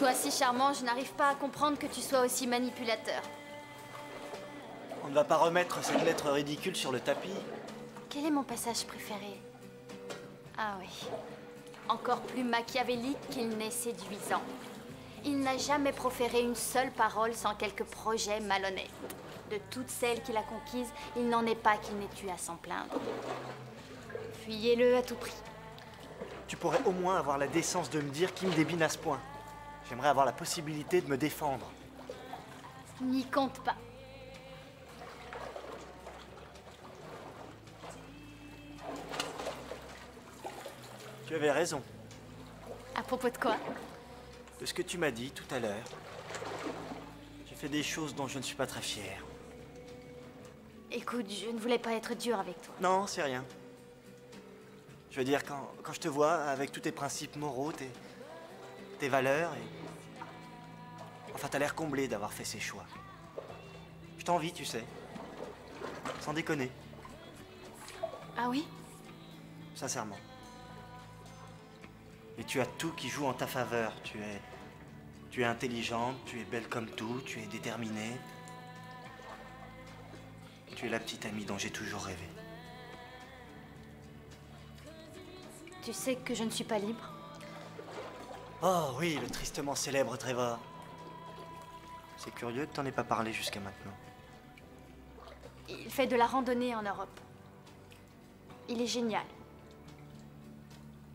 Toi si charmant, je n'arrive pas à comprendre que tu sois aussi manipulateur. On ne va pas remettre cette lettre ridicule sur le tapis. Quel est mon passage préféré? Ah oui. Encore plus machiavélique qu'il n'est séduisant. Il n'a jamais proféré une seule parole sans quelque projet malhonnête. De toutes celles qu'il a conquises, il n'en est pas qu'il n'ait eu à s'en plaindre. Fuyez-le à tout prix. Tu pourrais au moins avoir la décence de me dire qui me débine à ce point. J'aimerais avoir la possibilité de me défendre. N'y compte pas. Tu avais raison. À propos de quoi? De ce que tu m'as dit tout à l'heure. J'ai fait des choses dont je ne suis pas très fier. Écoute, je ne voulais pas être dur avec toi. Non, c'est rien. Je veux dire, quand je te vois avec tous tes principes moraux, tes valeurs, et... Enfin, t'as l'air comblé d'avoir fait ces choix. Je t'envie, tu sais. Sans déconner. Ah oui? Sincèrement. Et tu as tout qui joue en ta faveur. Tu es intelligente, tu es belle comme tout, tu es déterminée. Tu es la petite amie dont j'ai toujours rêvé. Tu sais que je ne suis pas libre? Oh oui, le tristement célèbre Trevor. C'est curieux que t'en aies pas parlé jusqu'à maintenant. Il fait de la randonnée en Europe. Il est génial.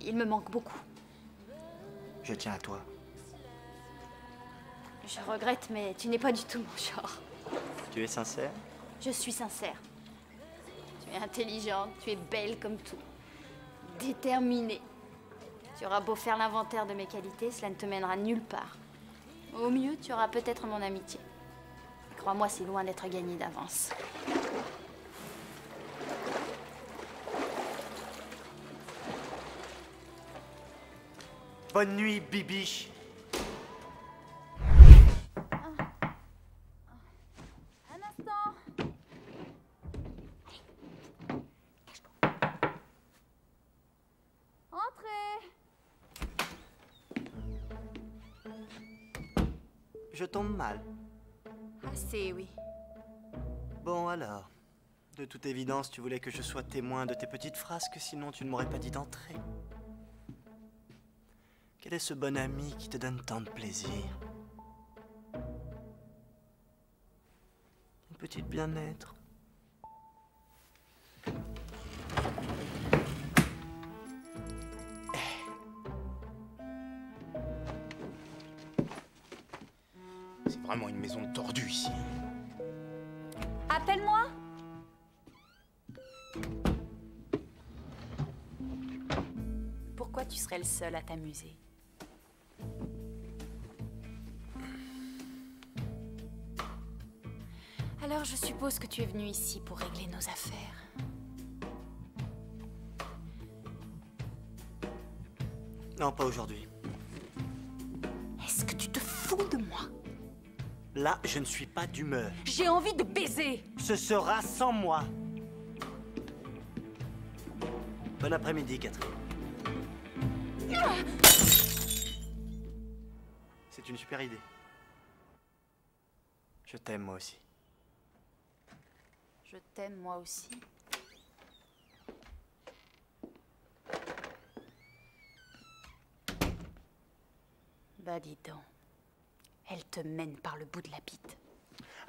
Il me manque beaucoup. Je tiens à toi. Je regrette, mais tu n'es pas du tout mon genre. Tu es sincère? Je suis sincère. Tu es intelligente, tu es belle comme tout. Déterminée. Tu auras beau faire l'inventaire de mes qualités, cela ne te mènera nulle part. Au mieux, tu auras peut-être mon amitié. Crois-moi, c'est loin d'être gagné d'avance. Bonne nuit, Bibiche. Un instant. Entrez. Je tombe mal. Assez, oui. Bon alors. De toute évidence, tu voulais que je sois témoin de tes petites frasques, sinon tu ne m'aurais pas dit d'entrer. Quel est ce bon ami qui te donne tant de plaisir? Une petite bien-être. C'est vraiment une maison de tordus ici. Appelle-moi. Pourquoi tu serais le seul à t'amuser? Alors je suppose que tu es venu ici pour régler nos affaires. Non, pas aujourd'hui. Est-ce que tu te fous de moi? Là, je ne suis pas d'humeur. J'ai envie de baiser. Ce sera sans moi. Bon après-midi, Catherine. C'est une super idée. Je t'aime, moi aussi. Je t'aime moi aussi. Bah dis donc. Elle te mène par le bout de la bite.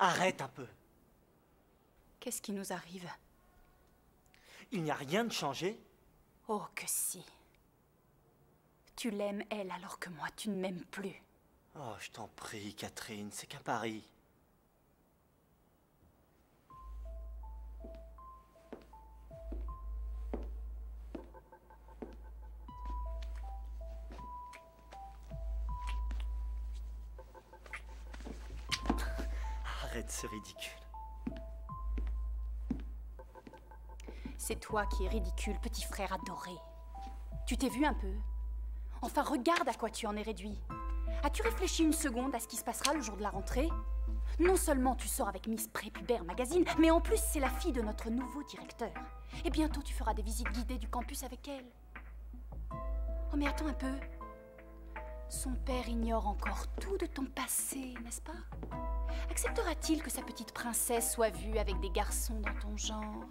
Arrête un peu. Qu'est-ce qui nous arrive? Il n'y a rien de changé. Oh que si. Tu l'aimes, elle, alors que moi, tu ne m'aimes plus. Oh, je t'en prie, Catherine, c'est qu'un pari. Arrête, c'est ridicule. C'est toi qui es ridicule, petit frère adoré. Tu t'es vu un peu? Enfin, regarde à quoi tu en es réduit. As-tu réfléchi une seconde à ce qui se passera le jour de la rentrée? Non seulement tu sors avec Miss Prépubère Magazine, mais en plus c'est la fille de notre nouveau directeur. Et bientôt tu feras des visites guidées du campus avec elle. Oh mais attends un peu. Son père ignore encore tout de ton passé, n'est-ce pas? Acceptera-t-il que sa petite princesse soit vue avec des garçons dans ton genre?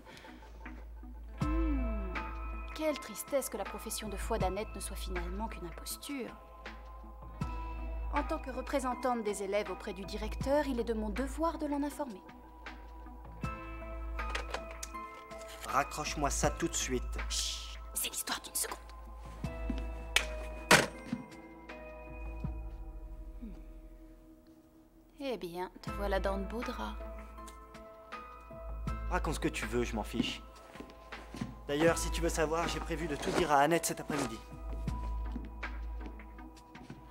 Quelle tristesse que la profession de foi d'Annette ne soit finalement qu'une imposture. En tant que représentante des élèves auprès du directeur, il est de mon devoir de l'en informer. Raccroche-moi ça tout de suite. Chut, c'est l'histoire d'une seconde. Eh bien, te voilà dans de beaux draps. Raconte ce que tu veux, je m'en fiche. D'ailleurs, si tu veux savoir, j'ai prévu de tout dire à Annette cet après-midi.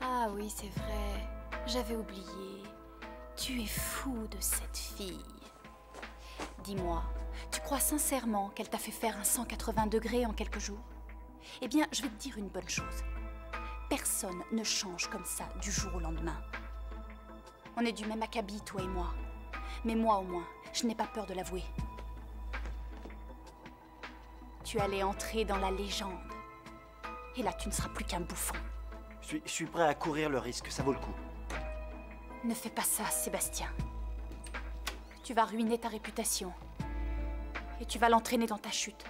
Ah oui, c'est vrai. J'avais oublié. Tu es fou de cette fille. Dis-moi, tu crois sincèrement qu'elle t'a fait faire un 180 degrés en quelques jours? Eh bien, je vais te dire une bonne chose. Personne ne change comme ça du jour au lendemain. On est du même acabit, toi et moi. Mais moi, au moins, je n'ai pas peur de l'avouer. Tu allais entrer dans la légende. Et là, tu ne seras plus qu'un bouffon. Je suis prêt à courir le risque, ça vaut le coup. Ne fais pas ça, Sébastien. Tu vas ruiner ta réputation. Et tu vas l'entraîner dans ta chute.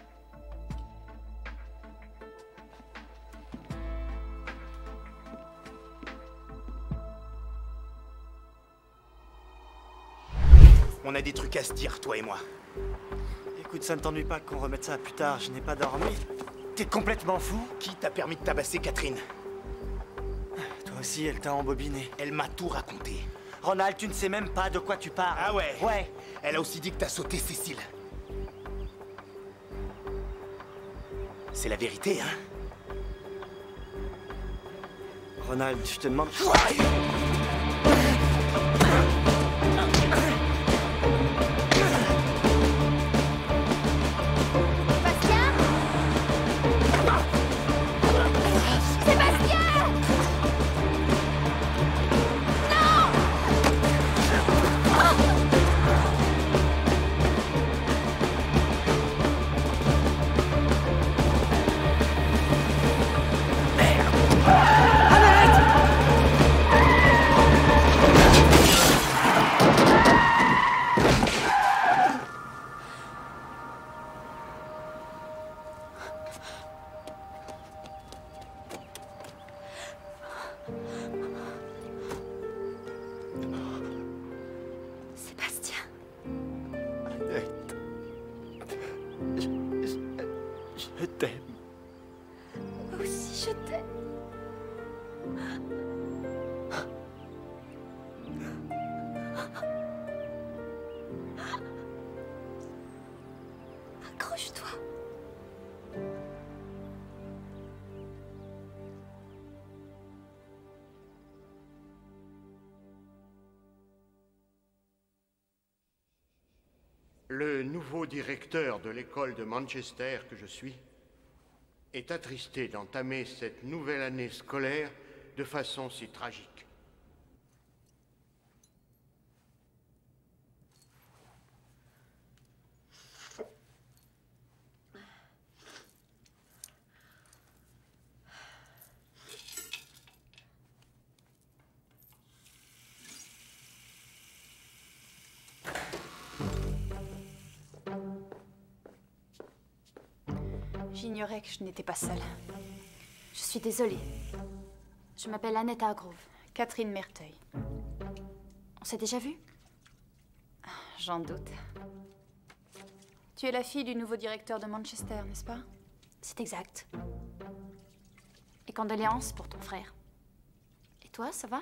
On a des trucs à se dire, toi et moi. Écoute, ça ne t'ennuie pas qu'on remette ça plus tard, je n'ai pas dormi. T'es complètement fou? Qui t'a permis de tabasser Catherine? Toi aussi, elle t'a embobiné. Elle m'a tout raconté. Ronald, tu ne sais même pas de quoi tu parles. Ah ouais? Ouais. Elle a aussi dit que t'as sauté Cécile. C'est la vérité, hein? Ronald, je te demande... Sébastien. Je t'aime. Moi aussi, je t'aime. Accroche-toi. Le nouveau directeur de l'école de Manchester que je suis est attristé d'entamer cette nouvelle année scolaire de façon si tragique. J'ignorais que je n'étais pas seule. Je suis désolée. Je m'appelle Annette Hargrove. Catherine Merteuil. On s'est déjà vu? J'en doute. Tu es la fille du nouveau directeur de Manchester, n'est-ce pas? C'est exact. Et condoléances pour ton frère. Et toi, ça va?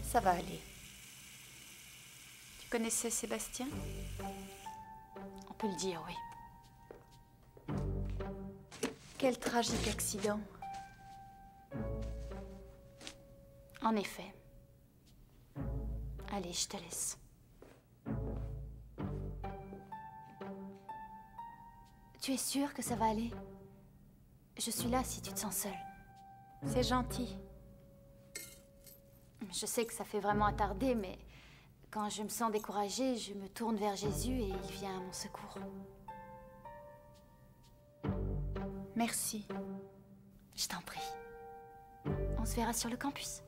Ça va aller. Tu connaissais Sébastien? On peut le dire, oui. Quel tragique accident. En effet. Allez, je te laisse. Tu es sûre que ça va aller? Je suis là si tu te sens seule. C'est gentil. Je sais que ça fait vraiment attarder, mais quand je me sens découragée, je me tourne vers Jésus et il vient à mon secours. Merci. Je t'en prie. On se verra sur le campus.